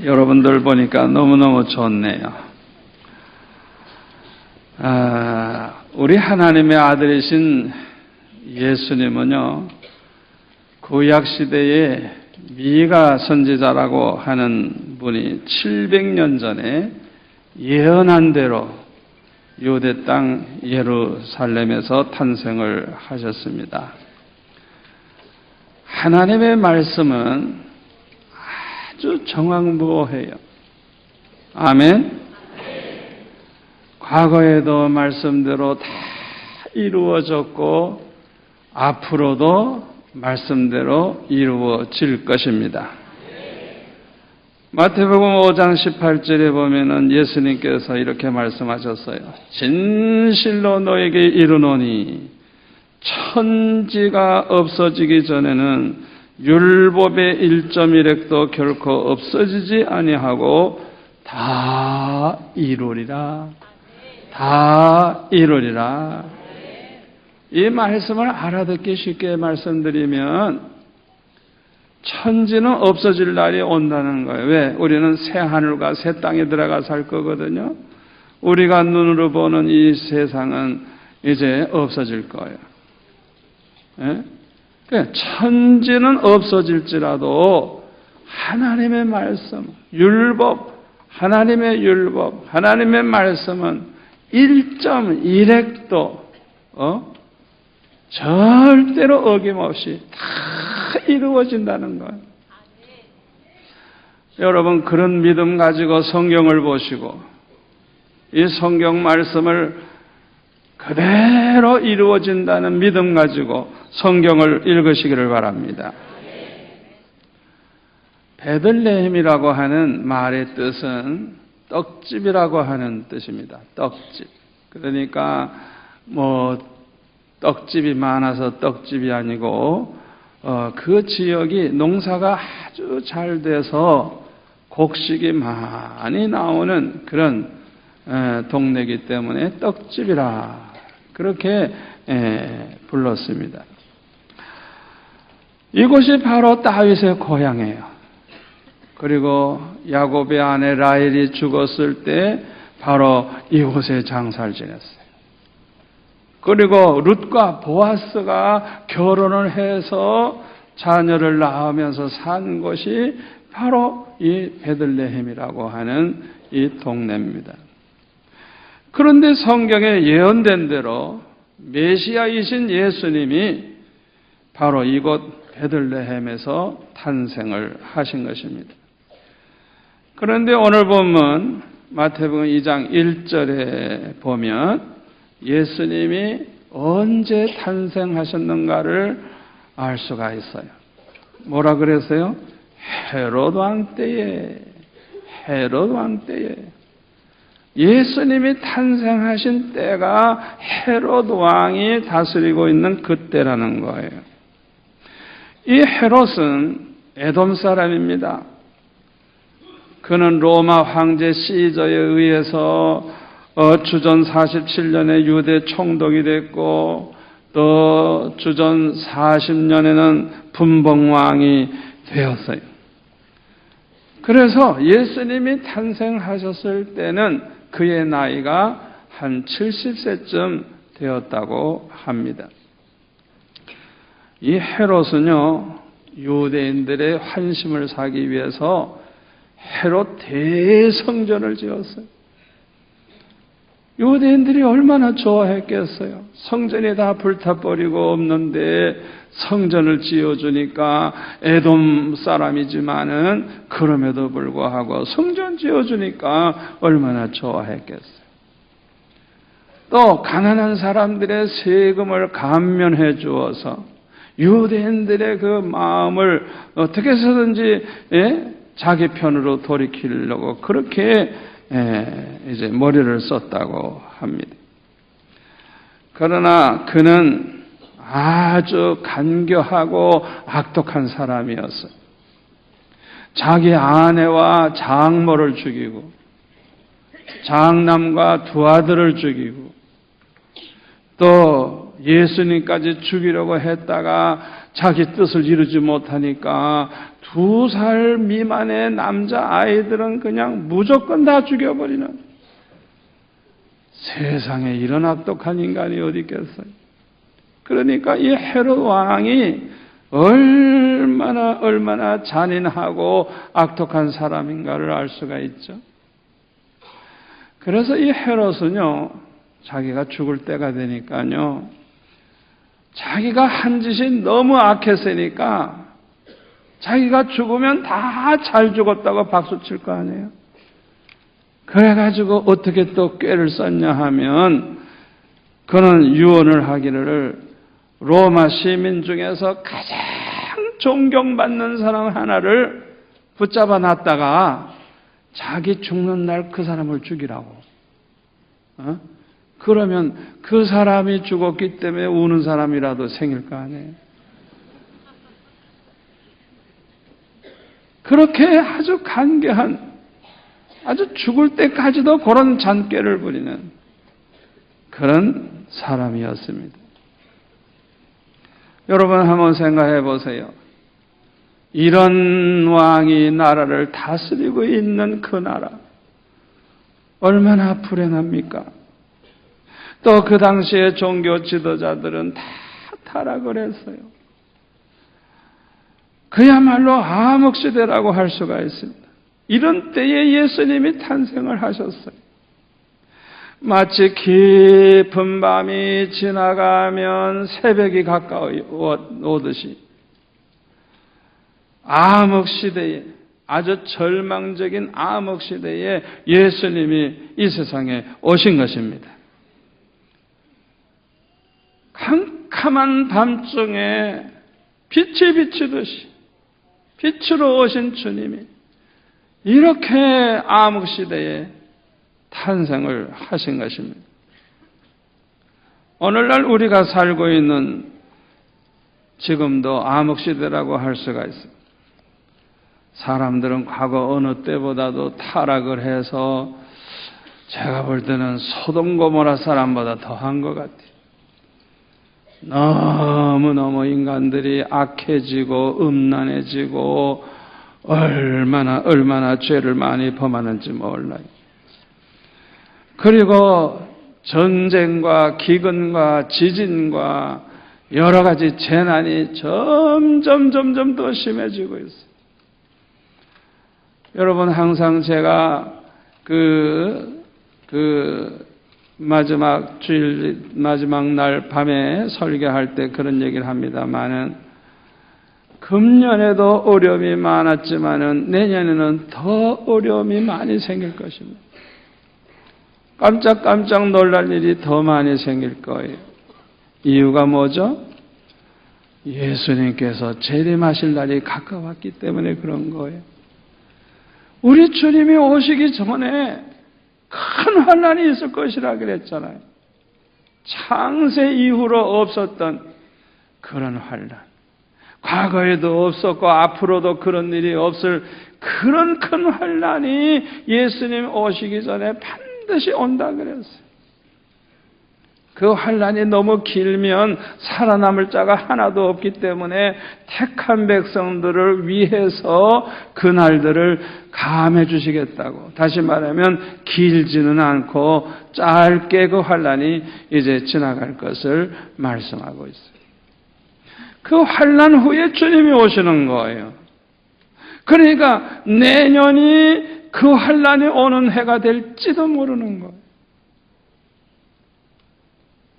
여러분들 보니까 너무너무 좋네요. 우리 하나님의 아들이신 예수님은요, 구약시대에 미가 선지자라고 하는 분이 700년 전에 예언한 대로 유대 땅 예루살렘에서 탄생을 하셨습니다. 하나님의 말씀은 아주 정확무오해요. 아멘. 과거에도 말씀대로 다 이루어졌고 앞으로도 말씀대로 이루어질 것입니다. 마태복음 5장 18절에 보면은 예수님께서 이렇게 말씀하셨어요. 진실로 너에게 이르노니 천지가 없어지기 전에는 율법의 1.1획도 결코 없어지지 아니하고 다 이루리라. 다 이루리라. 이 말씀을 알아듣기 쉽게 말씀드리면 천지는 없어질 날이 온다는 거예요. 왜? 우리는 새 하늘과 새 땅에 들어가 살 거거든요. 우리가 눈으로 보는 이 세상은 이제 없어질 거예요. 예? 천지는 없어질지라도 하나님의 말씀, 율법, 하나님의 율법, 하나님의 말씀은 1.1획도 절대로 어김없이 다 이루어진다는 거예요. 여러분, 그런 믿음 가지고 성경을 보시고 이 성경 말씀을 그대로 이루어진다는 믿음 가지고 성경을 읽으시기를 바랍니다. 베들레헴이라고 하는 말의 뜻은 떡집이라고 하는 뜻입니다. 떡집. 그러니까 떡집이 많아서 떡집이 아니고 그 지역이 농사가 아주 잘 돼서 곡식이 많이 나오는 그런 동네이기 때문에 떡집이라 그렇게 불렀습니다. 이곳이 바로 다윗의 고향이에요. 그리고 야곱의 아내 라헬이 죽었을 때 바로 이곳에 장사를 지냈어요. 그리고 룻과 보아스가 결혼을 해서 자녀를 낳으면서 산 곳이 바로 이 베들레헴이라고 하는 이 동네입니다. 그런데 성경에 예언된 대로 메시아이신 예수님이 바로 이곳 베들레헴에서 탄생을 하신 것입니다. 그런데 오늘 보면 마태복음 2장 1절에 보면 예수님이 언제 탄생하셨는가를 알 수가 있어요. 뭐라 그랬어요? 헤롯 왕 때에. 헤롯 왕 때에. 예수님이 탄생하신 때가 헤롯 왕이 다스리고 있는 그때라는 거예요. 이 헤롯은 에돔 사람입니다. 그는 로마 황제 시저에 의해서 주전 47년에 유대 총독이 됐고 또 주전 40년에는 분봉왕이 되었어요. 그래서 예수님이 탄생하셨을 때는 그의 나이가 한 70세쯤 되었다고 합니다. 이 헤롯은요, 유대인들의 환심을 사기 위해서 헤롯 대성전을 지었어요. 유대인들이 얼마나 좋아했겠어요. 성전이 다 불타버리고 없는데 성전을 지어주니까 에돔 사람이지만은 그럼에도 불구하고 성전 지어주니까 얼마나 좋아했겠어요. 또 가난한 사람들의 세금을 감면해 주어서 유대인들의 그 마음을 어떻게 해서든지 자기 편으로 돌이키려고 그렇게 이제 머리를 썼다고 합니다. 그러나 그는 아주 간교하고 악독한 사람이었어요. 자기 아내와 장모를 죽이고 장남과 두 아들을 죽이고 또 예수님까지 죽이려고 했다가 자기 뜻을 이루지 못하니까 2살 미만의 남자아이들은 그냥 무조건 다 죽여버리는, 세상에 이런 악독한 인간이 어디 있겠어요. 그러니까 이 헤롯 왕이 얼마나 잔인하고 악독한 사람인가를 알 수가 있죠. 그래서 이 헤롯은요, 자기가 죽을 때가 되니까요, 자기가 한 짓이 너무 악했으니까 자기가 죽으면 다 잘 죽었다고 박수 칠 거 아니에요. 그래가지고 어떻게 또 꾀를 썼냐 하면, 그는 유언을 하기를 로마 시민 중에서 가장 존경받는 사람 하나를 붙잡아 놨다가 자기 죽는 날 그 사람을 죽이라고. 그러면 그 사람이 죽었기 때문에 우는 사람이라도 생길 거 아니에요. 그렇게 아주 간계한, 아주 죽을 때까지도 그런 잔꾀를 부리는 그런 사람이었습니다. 여러분 한번 생각해 보세요. 이런 왕이 나라를 다스리고 있는 그 나라, 얼마나 불행합니까? 또 그 당시에 종교 지도자들은 다 타락을 했어요. 그야말로 암흑시대라고 할 수가 있습니다. 이런 때에 예수님이 탄생을 하셨어요. 마치 깊은 밤이 지나가면 새벽이 가까이 오듯이 암흑시대에, 아주 절망적인 암흑시대에 예수님이 이 세상에 오신 것입니다. 캄캄한 밤중에 빛이 비치듯이 빛으로 오신 주님이 이렇게 암흑시대에 탄생을 하신 것입니다. 오늘날 우리가 살고 있는 지금도 암흑시대라고 할 수가 있습니다. 사람들은 과거 어느 때보다도 타락을 해서 제가 볼 때는 소돔 고모라 사람보다 더한 것 같아요. 너무너무 인간들이 악해지고 음란해지고 얼마나 죄를 많이 범하는지 몰라요. 그리고 전쟁과 기근과 지진과 여러 가지 재난이 점점 더 심해지고 있어요. 여러분, 항상 제가 마지막 날 밤에 설교할 때 그런 얘기를 합니다만은, 금년에도 어려움이 많았지만은 내년에는 더 어려움이 많이 생길 것입니다. 깜짝 놀랄 일이 더 많이 생길 거예요. 이유가 뭐죠? 예수님께서 재림하실 날이 가까웠기 때문에 그런 거예요. 우리 주님이 오시기 전에 큰 환난이 있을 것이라 그랬잖아요. 창세 이후로 없었던 그런 환난, 과거에도 없었고 앞으로도 그런 일이 없을 그런 큰 환난이 예수님 오시기 전에 반드시 온다 그랬어요. 그 환난이 너무 길면 살아남을 자가 하나도 없기 때문에 택한 백성들을 위해서 그 날들을 감해 주시겠다고, 다시 말하면 길지는 않고 짧게 그 환난이 이제 지나갈 것을 말씀하고 있어요. 그 환난 후에 주님이 오시는 거예요. 그러니까 내년이 그 환난이 오는 해가 될지도 모르는 거예요.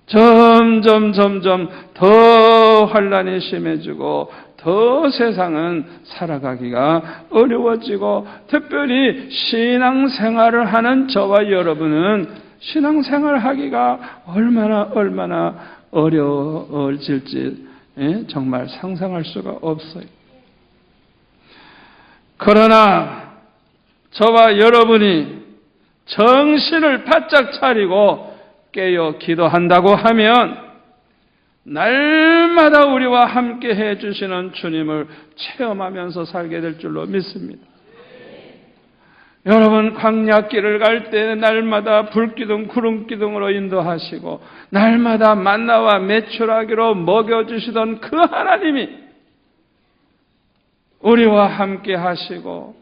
점점 더 환난이 심해지고 더 세상은 살아가기가 어려워지고, 특별히 신앙생활을 하는 저와 여러분은 신앙생활하기가 얼마나 어려워질지 정말 상상할 수가 없어요. 그러나 저와 여러분이 정신을 바짝 차리고 깨어 기도한다고 하면 날마다 우리와 함께 해주시는 주님을 체험하면서 살게 될 줄로 믿습니다. 여러분 광야길을 갈 때 날마다 불기둥 구름기둥으로 인도하시고 날마다 만나와 메추라기로 먹여주시던 그 하나님이 우리와 함께 하시고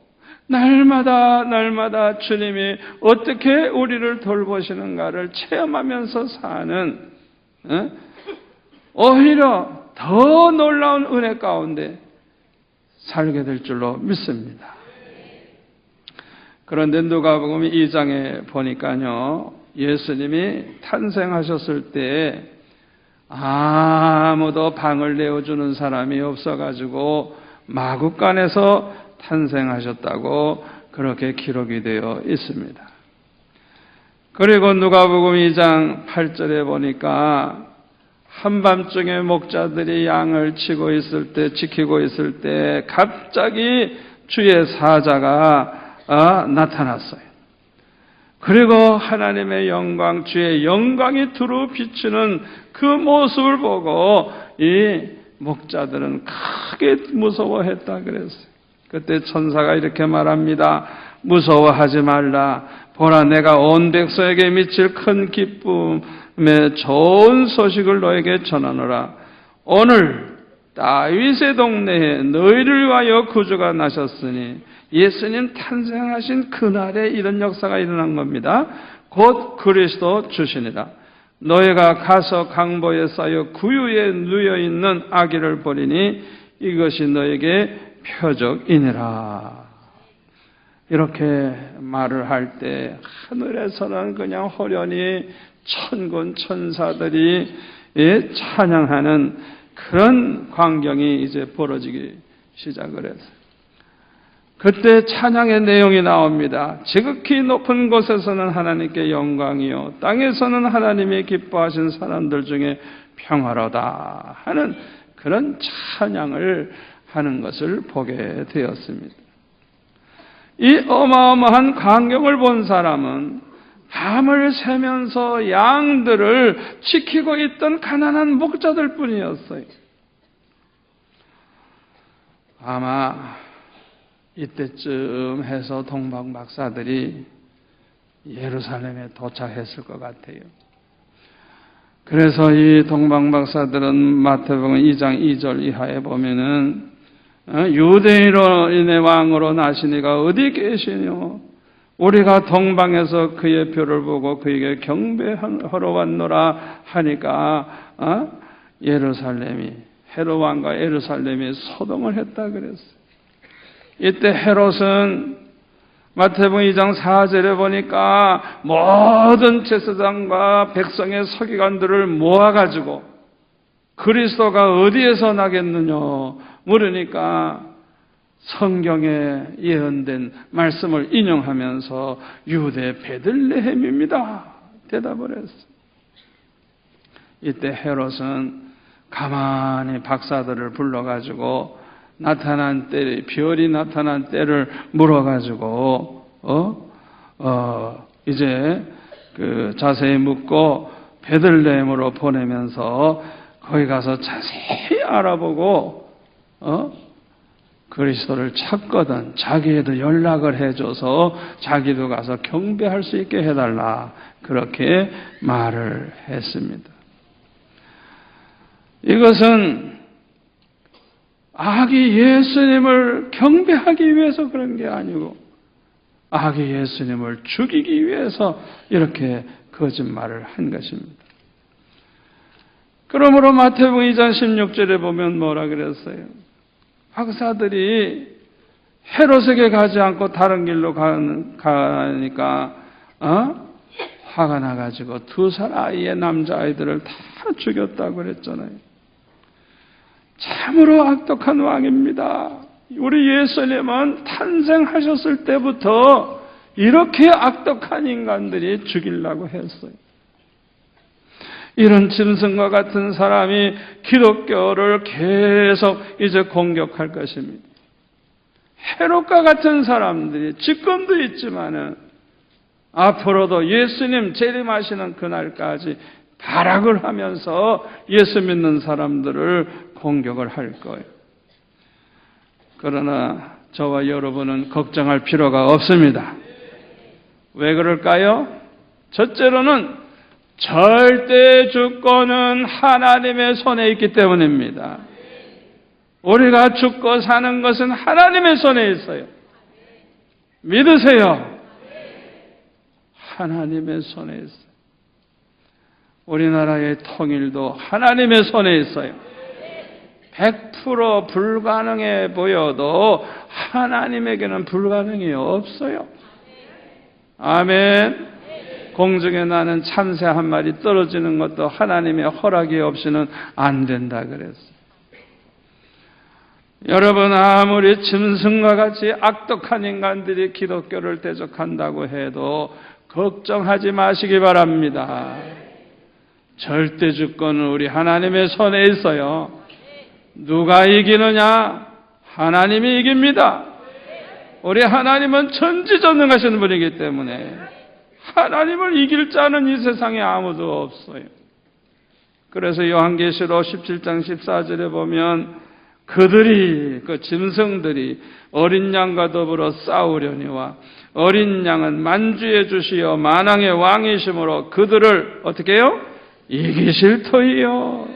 날마다 주님이 어떻게 우리를 돌보시는가를 체험하면서 사는 오히려 더 놀라운 은혜 가운데 살게 될 줄로 믿습니다. 그런데 누가복음 2장에 보니까요, 예수님이 탄생하셨을 때 아무도 방을 내어주는 사람이 없어가지고 마구간에서 탄생하셨다고 그렇게 기록이 되어 있습니다. 그리고 누가복음 2장 8절에 보니까 한밤중에 목자들이 양을 지키고 있을 때 갑자기 주의 사자가 나타났어요. 그리고 하나님의 영광, 주의 영광이 두루 비추는 그 모습을 보고 이 목자들은 크게 무서워했다 그랬어요. 그때 천사가 이렇게 말합니다. 무서워하지 말라. 보라, 내가 온 백성에게 미칠 큰 기쁨의 좋은 소식을 너에게 전하노라. 오늘 다윗의 동네에 너희를 위하여 구주가 나셨으니, 예수님 탄생하신 그날에 이런 역사가 일어난 겁니다. 곧 그리스도 주시니라. 너희가 가서 강보에 쌓여 구유에 누여있는 아기를 보리니 이것이 너에게 표적이니라. 이렇게 말을 할 때 하늘에서는 그냥 호련히 천군 천사들이 찬양하는 그런 광경이 이제 벌어지기 시작을 했어요. 그때 찬양의 내용이 나옵니다. 지극히 높은 곳에서는 하나님께 영광이요, 땅에서는 하나님이 기뻐하신 사람들 중에 평화로다 하는 그런 찬양을 하는 것을 보게 되었습니다. 이 어마어마한 광경을 본 사람은 밤을 새면서 양들을 지키고 있던 가난한 목자들 뿐이었어요. 아마 이때쯤 해서 동방 박사들이 예루살렘에 도착했을 것 같아요. 그래서 이 동방 박사들은 마태복음 2장 2절 이하에 보면은 유대인의 왕으로 나시니가 어디 계시뇨? 우리가 동방에서 그의 표를 보고 그에게 경배하러 왔노라 하니까 예루살렘이, 헤롯 왕과 예루살렘이 소동을 했다 그랬어요. 이때 헤롯은 마태복음 2장 4절에 보니까 모든 제사장과 백성의 서기관들을 모아가지고 그리스도가 어디에서 나겠느냐 물으니까 성경에 예언된 말씀을 인용하면서 유대 베들레헴입니다 대답을 했어요. 이때 헤롯은 가만히 박사들을 불러가지고 나타난 때, 별이 나타난 때를 물어가지고 이제 그 자세히 묻고 베들레헴으로 보내면서 거기 가서 자세히 알아보고 그리스도를 찾거든 자기에도 연락을 해줘서 자기도 가서 경배할 수 있게 해달라 그렇게 말을 했습니다. 이것은 아기 예수님을 경배하기 위해서 그런 게 아니고 아기 예수님을 죽이기 위해서 이렇게 거짓말을 한 것입니다. 그러므로 마태복음 2장 16절에 보면 뭐라 그랬어요? 박사들이 헤롯에게 가지 않고 다른 길로 가니까 화가 나가지고 2살 아이의 남자아이들을 다 죽였다고 그랬잖아요. 참으로 악독한 왕입니다. 우리 예수님은 탄생하셨을 때부터 이렇게 악독한 인간들이 죽이려고 했어요. 이런 짐승과 같은 사람이 기독교를 계속 이제 공격할 것입니다. 헤롯과 같은 사람들이 지금도 있지만은 앞으로도 예수님 재림하시는 그날까지 발악을 하면서 예수 믿는 사람들을 공격을 할 거예요. 그러나 저와 여러분은 걱정할 필요가 없습니다. 왜 그럴까요? 첫째로는 절대 주권은 하나님의 손에 있기 때문입니다. 우리가 죽고 사는 것은 하나님의 손에 있어요. 믿으세요. 하나님의 손에 있어요. 우리나라의 통일도 하나님의 손에 있어요. 100% 불가능해 보여도 하나님에게는 불가능이 없어요. 아멘. 공중에 나는 참새 한 마리 떨어지는 것도 하나님의 허락이 없이는 안 된다 그랬어요. 여러분, 아무리 짐승과 같이 악독한 인간들이 기독교를 대적한다고 해도 걱정하지 마시기 바랍니다. 절대 주권은 우리 하나님의 손에 있어요. 누가 이기느냐? 하나님이 이깁니다. 우리 하나님은 전지전능하신 분이기 때문에 하나님을 이길 자는 이 세상에 아무도 없어요. 그래서 요한계시록 17장 14절에 보면 그들이, 그 짐승들이 어린 양과 더불어 싸우려니와 어린 양은 만주의 주시여 만왕의 왕이심으로 그들을 어떻게 해요? 이기실 터이요.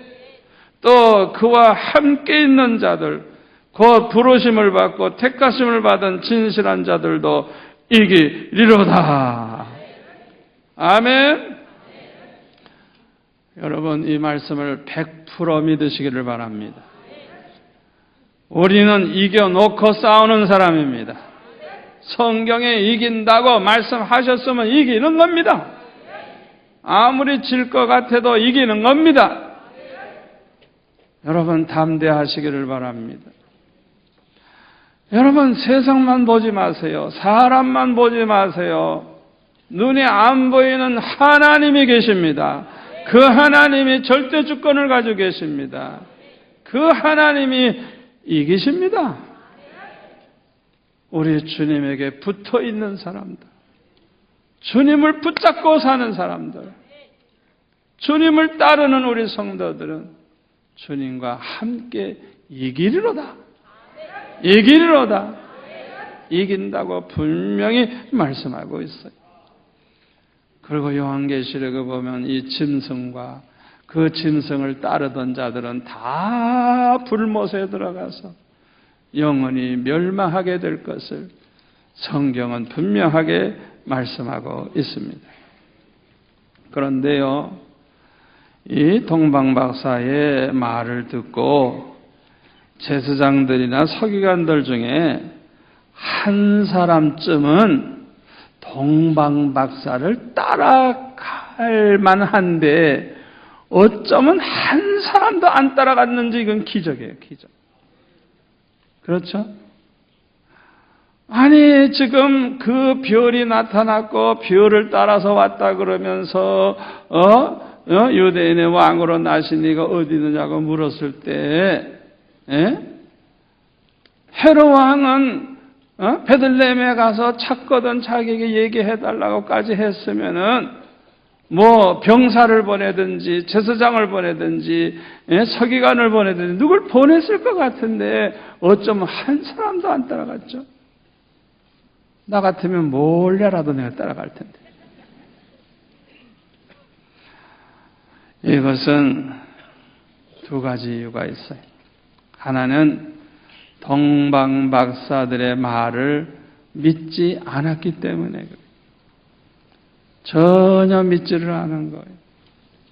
또 그와 함께 있는 자들, 곧 부르심을 받고 택하심을 받은 진실한 자들도 이기리로다. 아멘. 여러분, 이 말씀을 100% 믿으시기를 바랍니다. 우리는 이겨놓고 싸우는 사람입니다. 성경에 이긴다고 말씀하셨으면 이기는 겁니다. 아무리 질 것 같아도 이기는 겁니다. 여러분, 담대하시기를 바랍니다. 여러분, 세상만 보지 마세요. 사람만 보지 마세요. 눈에 안 보이는 하나님이 계십니다. 그 하나님이 절대 주권을 가지고 계십니다. 그 하나님이 이기십니다. 우리 주님에게 붙어 있는 사람들, 주님을 붙잡고 사는 사람들, 주님을 따르는 우리 성도들은 주님과 함께 이기리로다. 이기리로다. 이긴다고 분명히 말씀하고 있어요. 그리고 요한계시록에 보면 이 짐승과 그 짐승을 따르던 자들은 다 불못에 들어가서 영원히 멸망하게 될 것을 성경은 분명하게 말씀하고 있습니다. 그런데요, 이 동방박사의 말을 듣고 제사장들이나 서기관들 중에 한 사람쯤은 동방박사를 따라갈 만한데 어쩌면 한 사람도 안 따라갔는지 이건 기적이에요, 기적. 그렇죠? 아니, 지금 그 별이 나타났고 별을 따라서 왔다 그러면서 유대인의 왕으로 나신 이가 어디 있느냐고 물었을 때 헤롯 왕은 베들레헴에 가서 찾거든 자기에게 얘기해달라고까지 했으면은 뭐 병사를 보내든지 제사장을 보내든지 서기관을 보내든지 누굴 보냈을 것 같은데 어쩌면 한 사람도 안 따라갔죠. 나 같으면 몰래라도 내가 따라갈 텐데. 이것은 두 가지 이유가 있어요. 하나는 동방박사들의 말을 믿지 않았기 때문에 그래요. 전혀 믿지를 않은 거예요.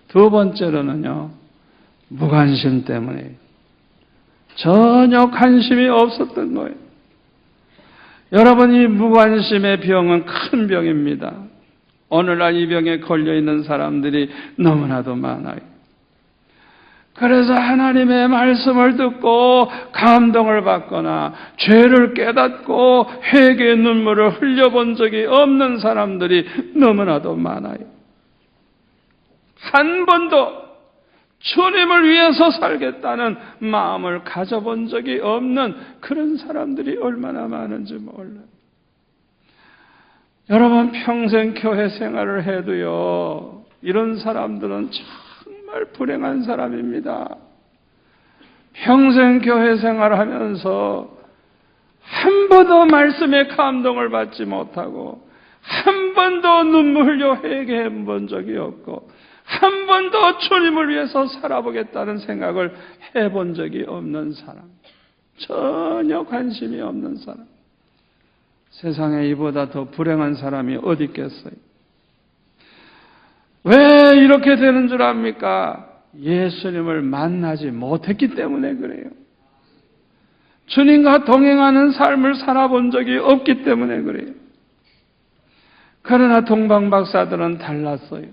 두 번째로는요, 무관심 때문에 전혀 관심이 없었던 거예요. 여러분, 이 무관심의 병은 큰 병입니다. 오늘날 이 병에 걸려있는 사람들이 너무나도 많아요. 그래서 하나님의 말씀을 듣고 감동을 받거나 죄를 깨닫고 회개의 눈물을 흘려본 적이 없는 사람들이 너무나도 많아요. 한 번도 주님을 위해서 살겠다는 마음을 가져본 적이 없는 그런 사람들이 얼마나 많은지 몰라요. 여러분, 평생 교회 생활을 해도요, 이런 사람들은 정말 불행한 사람입니다. 평생 교회 생활하면서 한 번도 말씀에 감동을 받지 못하고 한 번도 눈물 흘려 회개해 본 적이 없고 한 번도 주님을 위해서 살아보겠다는 생각을 해본 적이 없는 사람, 전혀 관심이 없는 사람, 세상에 이보다 더 불행한 사람이 어디 있겠어요? 왜 이렇게 되는 줄 압니까? 예수님을 만나지 못했기 때문에 그래요. 주님과 동행하는 삶을 살아본 적이 없기 때문에 그래요. 그러나 동방박사들은 달랐어요.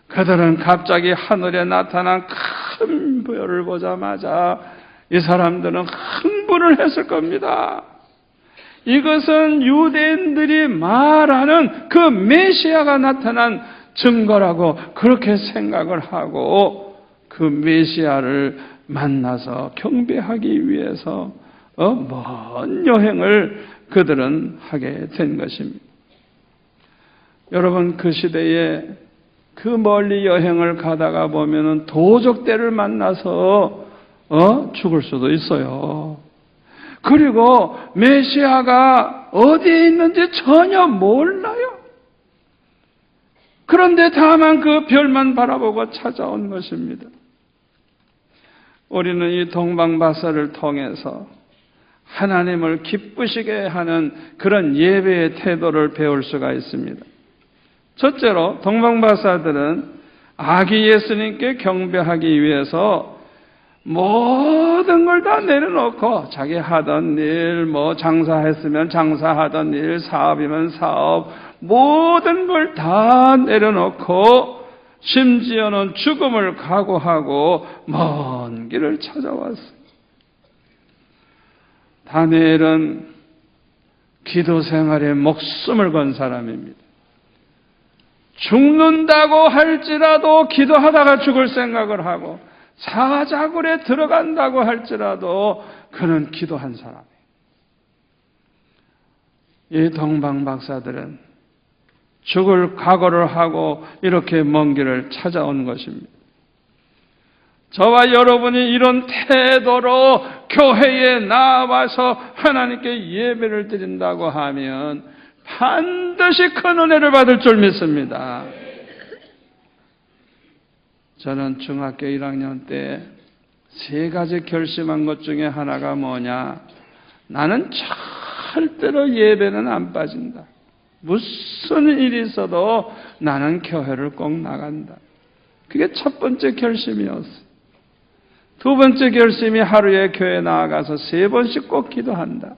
그들은 갑자기 하늘에 나타난 큰 별을 보자마자 이 사람들은 흥분을 했을 겁니다. 이것은 유대인들이 말하는 그 메시아가 나타난 증거라고 그렇게 생각을 하고 그 메시아를 만나서 경배하기 위해서 먼 여행을 그들은 하게 된 것입니다. 여러분, 그 시대에 그 멀리 여행을 가다가 보면은 도적대를 만나서 죽을 수도 있어요. 그리고 메시아가 어디에 있는지 전혀 몰라요. 그런데 다만 그 별만 바라보고 찾아온 것입니다. 우리는 이 동방박사를 통해서 하나님을 기쁘시게 하는 그런 예배의 태도를 배울 수가 있습니다. 첫째로 동방박사들은 아기 예수님께 경배하기 위해서 모든 걸 다 내려놓고 자기 하던 일, 장사했으면 장사하던 일, 사업이면 사업, 모든 걸 다 내려놓고 심지어는 죽음을 각오하고 먼 길을 찾아왔어요. 다니엘은 기도 생활에 목숨을 건 사람입니다. 죽는다고 할지라도 기도하다가 죽을 생각을 하고 사자굴에 들어간다고 할지라도 그는 기도한 사람이에요. 이 동방박사들은 죽을 각오를 하고 이렇게 먼 길을 찾아온 것입니다. 저와 여러분이 이런 태도로 교회에 나와서 하나님께 예배를 드린다고 하면 반드시 큰 은혜를 받을 줄 믿습니다. 저는 중학교 1학년 때 3가지 결심한 것 중에 하나가 뭐냐? 나는 절대로 예배는 안 빠진다. 무슨 일이 있어도 나는 교회를 꼭 나간다. 그게 첫 번째 결심이었어요. 두 번째 결심이 하루에 교회 나아가서 3번씩 꼭 기도한다.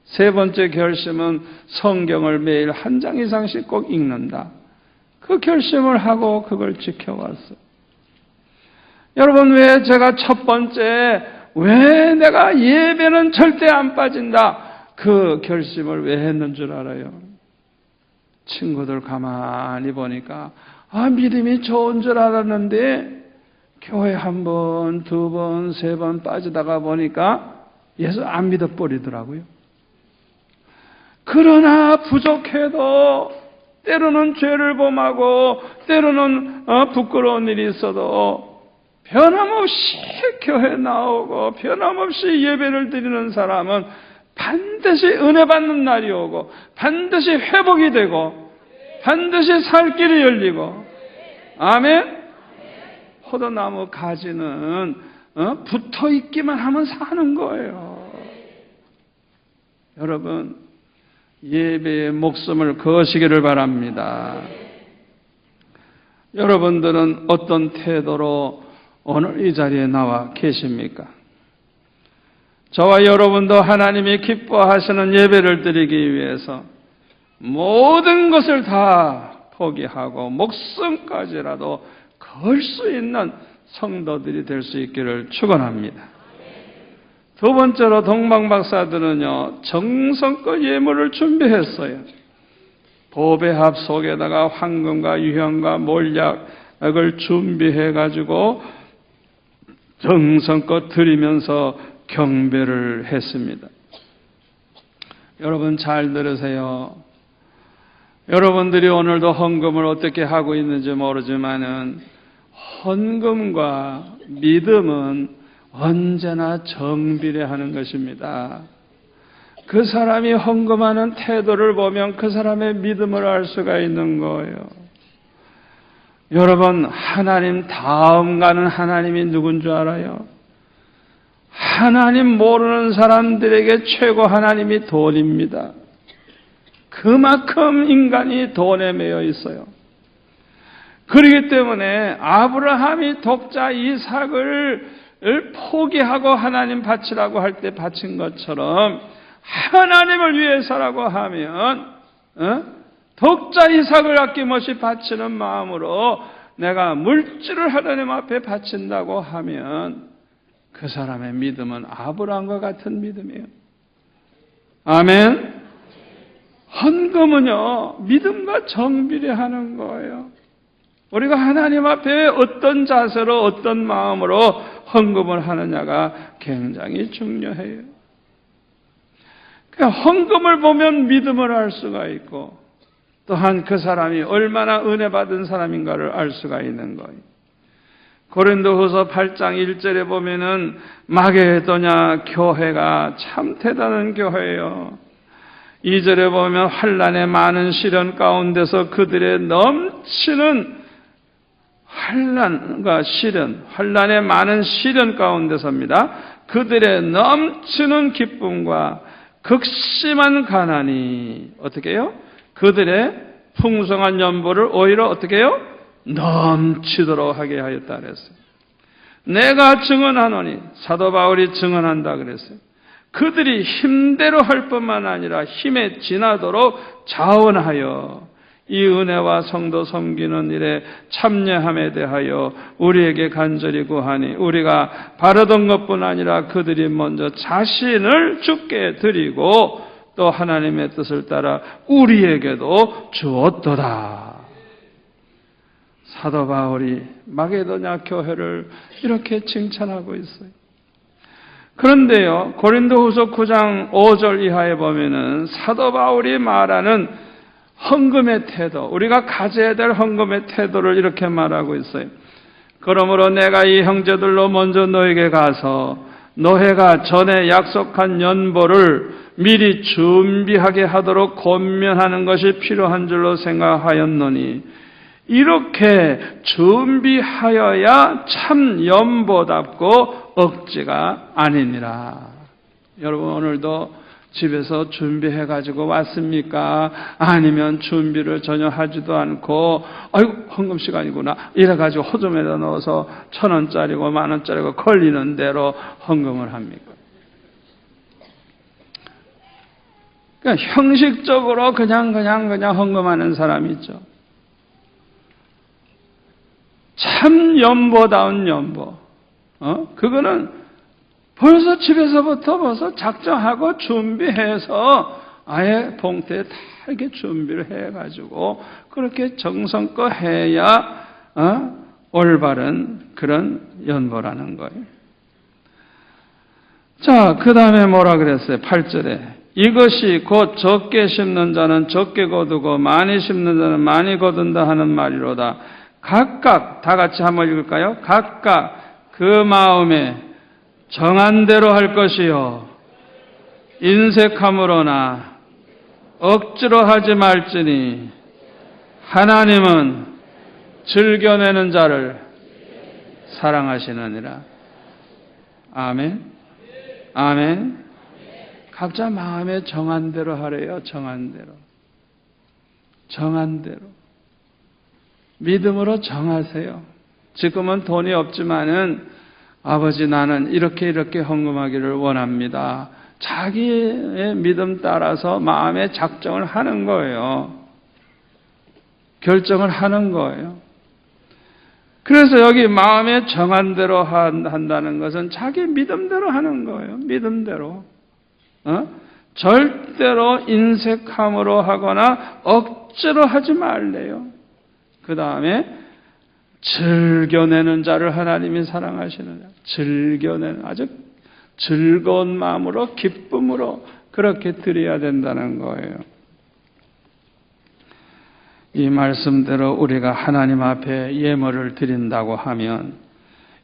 세 번째 결심은 성경을 매일 1장 이상씩 꼭 읽는다. 그 결심을 하고 그걸 지켜왔어요. 여러분, 왜 제가 첫 번째 왜 내가 예배는 절대 안 빠진다 그 결심을 왜 했는 줄 알아요? 친구들 가만히 보니까 믿음이 좋은 줄 알았는데 교회 1번, 2번, 3번 빠지다가 보니까 예수 안 믿어버리더라고요. 그러나 부족해도 때로는 죄를 범하고 때로는 부끄러운 일이 있어도 변함없이 교회 나오고 변함없이 예배를 드리는 사람은 반드시 은혜 받는 날이 오고 반드시 회복이 되고 반드시 살 길이 열리고, 아멘. 포도나무 가지는 붙어 있기만 하면 사는 거예요. 여러분, 예배에 목숨을 거시기를 바랍니다. 여러분들은 어떤 태도로 오늘 이 자리에 나와 계십니까? 저와 여러분도 하나님이 기뻐하시는 예배를 드리기 위해서 모든 것을 다 포기하고 목숨까지라도 걸 수 있는 성도들이 될 수 있기를 축원합니다. 두 번째로 동방박사들은요, 정성껏 예물을 준비했어요. 보배합 속에다가 황금과 유향과 몰약을 준비해가지고 정성껏 드리면서 경배를 했습니다. 여러분 잘 들으세요. 여러분들이 오늘도 헌금을 어떻게 하고 있는지 모르지만은 헌금과 믿음은 언제나 정비례하는 것입니다. 그 사람이 헌금하는 태도를 보면 그 사람의 믿음을 알 수가 있는 거예요. 여러분, 하나님 다음 가는 하나님이 누군 줄 알아요? 하나님 모르는 사람들에게 최고 하나님이 돈입니다. 그만큼 인간이 돈에 매여 있어요. 그렇기 때문에 아브라함이 독자 이삭을 포기하고 하나님 바치라고 할 때 바친 것처럼 하나님을 위해서라고 하면 독자 이삭을 아낌없이 바치는 마음으로 내가 물질을 하나님 앞에 바친다고 하면 그 사람의 믿음은 아브라함과 같은 믿음이에요. 아멘. 헌금은요, 믿음과 정비례하는 거예요. 우리가 하나님 앞에 어떤 자세로 어떤 마음으로 헌금을 하느냐가 굉장히 중요해요. 그러니까 헌금을 보면 믿음을 알 수가 있고 또한 그 사람이 얼마나 은혜 받은 사람인가를 알 수가 있는 거예요. 고린도후서 8장 1절에 보면은 마게도냐 교회가 참 대단한 교회예요. 2절에 보면 환난의 많은 시련 가운데서 그들의 넘치는 환난의 많은 시련 가운데서입니다. 그들의 넘치는 기쁨과 극심한 가난이 어떻게 해요? 그들의 풍성한 연보를 오히려 어떻게 해요? 넘치도록 하게 하였다 그랬어요. 내가 증언하노니, 사도 바울이 증언한다 그랬어요. 그들이 힘대로 할 뿐만 아니라 힘에 지나도록 자원하여 이 은혜와 성도 섬기는 일에 참여함에 대하여 우리에게 간절히 구하니 우리가 바라던 것뿐 아니라 그들이 먼저 자신을 주께 드리고 또 하나님의 뜻을 따라 우리에게도 주었도다. 사도 바울이 마게도냐 교회를 이렇게 칭찬하고 있어요. 그런데요, 고린도후서 9장 5절 이하에 보면은 사도 바울이 말하는 헌금의 태도, 우리가 가져야 될 헌금의 태도를 이렇게 말하고 있어요. 그러므로 내가 이 형제들로 먼저 너에게 가서 너희가 전에 약속한 연보를 미리 준비하게 하도록 권면하는 것이 필요한 줄로 생각하였노니 이렇게 준비하여야 참 연보답고 억지가 아니니라. 여러분, 오늘도 집에서 준비해가지고 왔습니까? 아니면 준비를 전혀 하지도 않고 아이고 헌금 시간이구나 이래가지고 호점에다 넣어서 1,000원짜리고 10,000원짜리고 걸리는 대로 헌금을 합니까? 그러니까 형식적으로 그냥 헌금하는 사람이 있죠. 참 연보다운 연보. 그거는 벌써 집에서부터 벌써 작정하고 준비해서 아예 봉투에 다 이렇게 준비를 해가지고 그렇게 정성껏 해야 올바른 그런 연보라는 거예요. 자, 그 다음에 뭐라 그랬어요? 8절에 이것이 곧 적게 심는 자는 적게 거두고 많이 심는 자는 많이 거둔다 하는 말이로다. 각각 다 같이 한번 읽을까요? 각각 그 마음에 정한 대로 할 것이요 인색함으로나 억지로 하지 말지니 하나님은 즐겨내는 자를 사랑하시느니라. 아멘. 아멘. 각자 마음에 정한 대로 하래요. 정한 대로. 정한 대로. 믿음으로 정하세요. 지금은 돈이 없지만은 아버지 나는 이렇게 헌금하기를 원합니다. 자기의 믿음 따라서 마음의 작정을 하는 거예요. 결정을 하는 거예요. 그래서 여기 마음에 정한 대로 한다는 것은 자기 믿음대로 하는 거예요. 믿음대로. 절대로 인색함으로 하거나 억지로 하지 말래요. 그 다음에 즐겨내는 자를 하나님이 사랑하시느냐. 즐겨내는, 아주 즐거운 마음으로 기쁨으로 그렇게 드려야 된다는 거예요. 이 말씀대로 우리가 하나님 앞에 예물을 드린다고 하면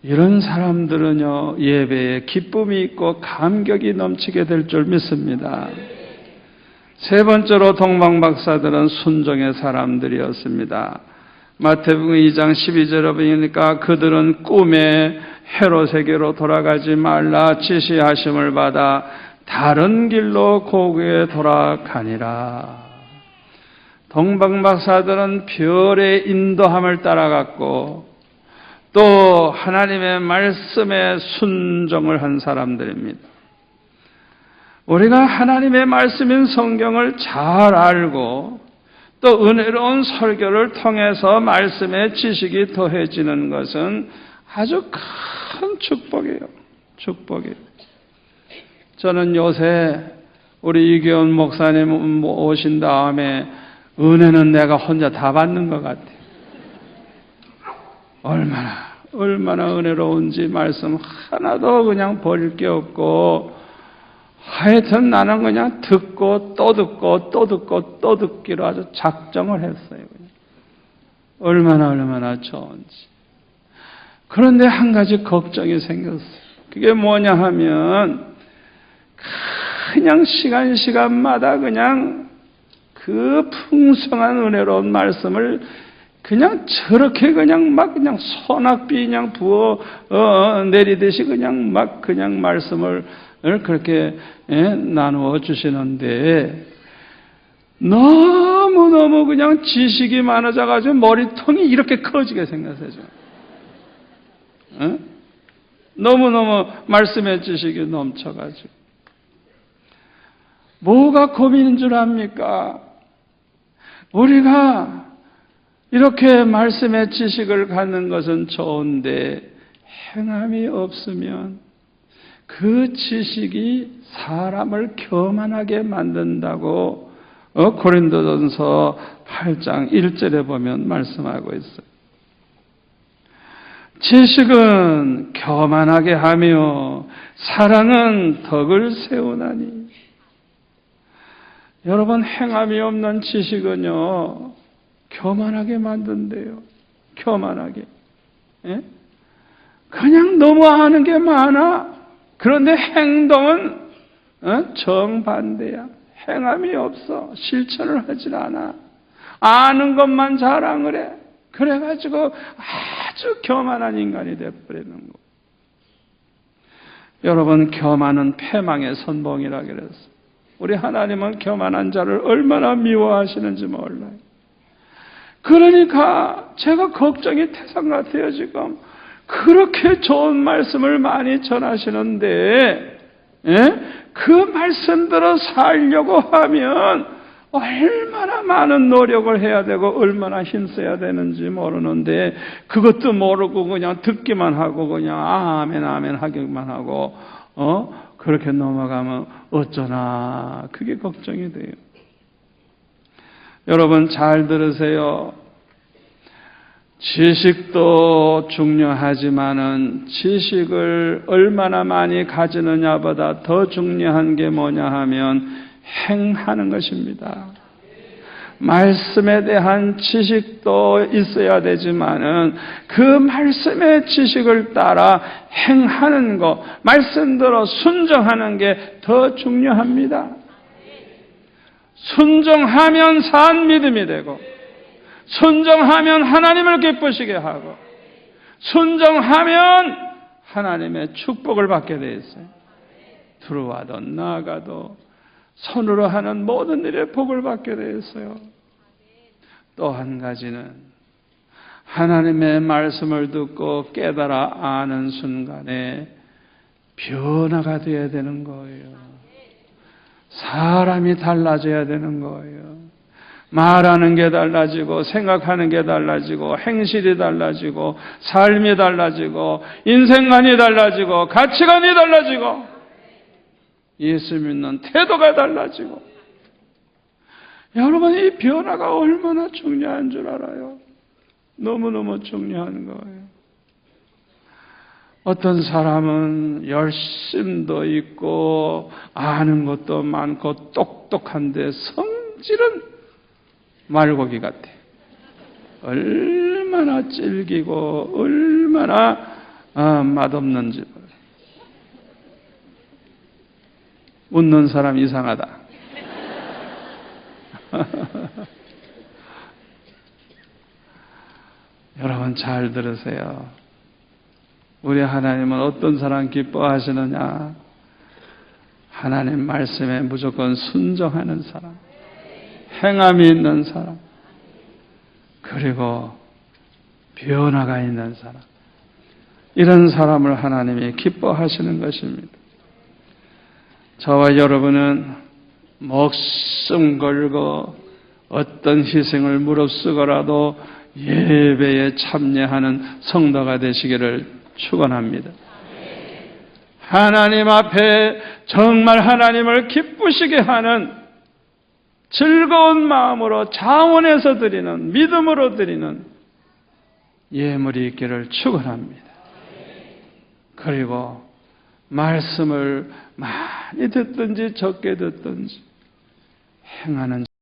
이런 사람들은요, 예배에 기쁨이 있고 감격이 넘치게 될 줄 믿습니다. 세 번째로 동방박사들은 순종의 사람들이었습니다. 마태복음 2장 12절에 보니까 그들은 꿈에 헤롯에게로 돌아가지 말라 지시하심을 받아 다른 길로 고국에 돌아가니라. 동방박사들은 별의 인도함을 따라갔고 또 하나님의 말씀에 순종을 한 사람들입니다. 우리가 하나님의 말씀인 성경을 잘 알고 또 은혜로운 설교를 통해서 말씀의 지식이 더해지는 것은 아주 큰 축복이에요. 축복이에요. 저는 요새 우리 이규원 목사님 오신 다음에 은혜는 내가 혼자 다 받는 것 같아요. 얼마나 은혜로운지 말씀 하나도 그냥 버릴 게 없고 하여튼 나는 그냥 듣고 또 듣고 또 듣고 또 듣기로 아주 작정을 했어요. 얼마나 좋은지. 그런데 한 가지 걱정이 생겼어요. 그게 뭐냐 하면 그냥 시간마다 그냥 그 풍성한 은혜로운 말씀을 그냥 저렇게 그냥 소낙비 그냥 부어 내리듯이 그냥 말씀을 그렇게 나누어 주시는데 너무 그냥 지식이 많아져가지고 머리통이 이렇게 커지게 생겼어요. 너무 말씀의 지식이 넘쳐가지고 뭐가 고민인 줄 압니까? 우리가 이렇게 말씀의 지식을 갖는 것은 좋은데 행함이 없으면 그 지식이 사람을 교만하게 만든다고 고린도전서 8장 1절에 보면 말씀하고 있어요. 지식은 교만하게 하며 사랑은 덕을 세우나니. 여러분, 행함이 없는 지식은요 교만하게 만든대요. 교만하게. 예? 그냥 너무 아는 게 많아. 그런데 행동은 정반대야. 행함이 없어. 실천을 하질 않아. 아는 것만 자랑을 해. 그래가지고 아주 교만한 인간이 되어버리는 거. 여러분, 교만은 패망의 선봉이라 그랬어. 우리 하나님은 교만한 자를 얼마나 미워하시는지 몰라요. 그러니까 제가 걱정이 태산 같아요. 지금 그렇게 좋은 말씀을 많이 전하시는데 그 말씀대로 살려고 하면 얼마나 많은 노력을 해야 되고 얼마나 힘써야 되는지 모르는데 그것도 모르고 그냥 듣기만 하고 그냥 아멘 하기만 하고 그렇게 넘어가면 어쩌나 그게 걱정이 돼요. 여러분 잘 들으세요. 지식도 중요하지만은 지식을 얼마나 많이 가지느냐보다 더 중요한 게 뭐냐 하면 행하는 것입니다. 말씀에 대한 지식도 있어야 되지만은 그 말씀의 지식을 따라 행하는 것, 말씀대로 순종하는 게 더 중요합니다. 순종하면 산 믿음이 되고 순종하면 하나님을 기쁘시게 하고 순종하면 하나님의 축복을 받게 돼 있어요. 들어와도 나가도 손으로 하는 모든 일에 복을 받게 돼 있어요. 또 한 가지는 하나님의 말씀을 듣고 깨달아 아는 순간에 변화가 되어야 되는 거예요. 사람이 달라져야 되는 거예요. 말하는 게 달라지고 생각하는 게 달라지고 행실이 달라지고 삶이 달라지고 인생관이 달라지고 가치관이 달라지고 예수 믿는 태도가 달라지고 여러분 이 변화가 얼마나 중요한 줄 알아요? 너무너무 중요한 거예요. 어떤 사람은 열심도 있고 아는 것도 많고 똑똑한데 성질은 말고기 같아. 얼마나 질기고 얼마나 맛없는 집을. 웃는 사람 이상하다. 여러분 잘 들으세요. 우리 하나님은 어떤 사람 기뻐하시느냐? 하나님 말씀에 무조건 순종하는 사람, 행함이 있는 사람, 그리고 변화가 있는 사람, 이런 사람을 하나님이 기뻐하시는 것입니다. 저와 여러분은 목숨 걸고 어떤 희생을 무릅쓰고라도 예배에 참여하는 성도가 되시기를 축원합니다. 하나님 앞에 정말 하나님을 기쁘시게 하는 즐거운 마음으로 자원해서 드리는, 믿음으로 드리는 예물이 있기를 축원합니다. 그리고 말씀을 많이 듣든지 적게 듣든지 행하는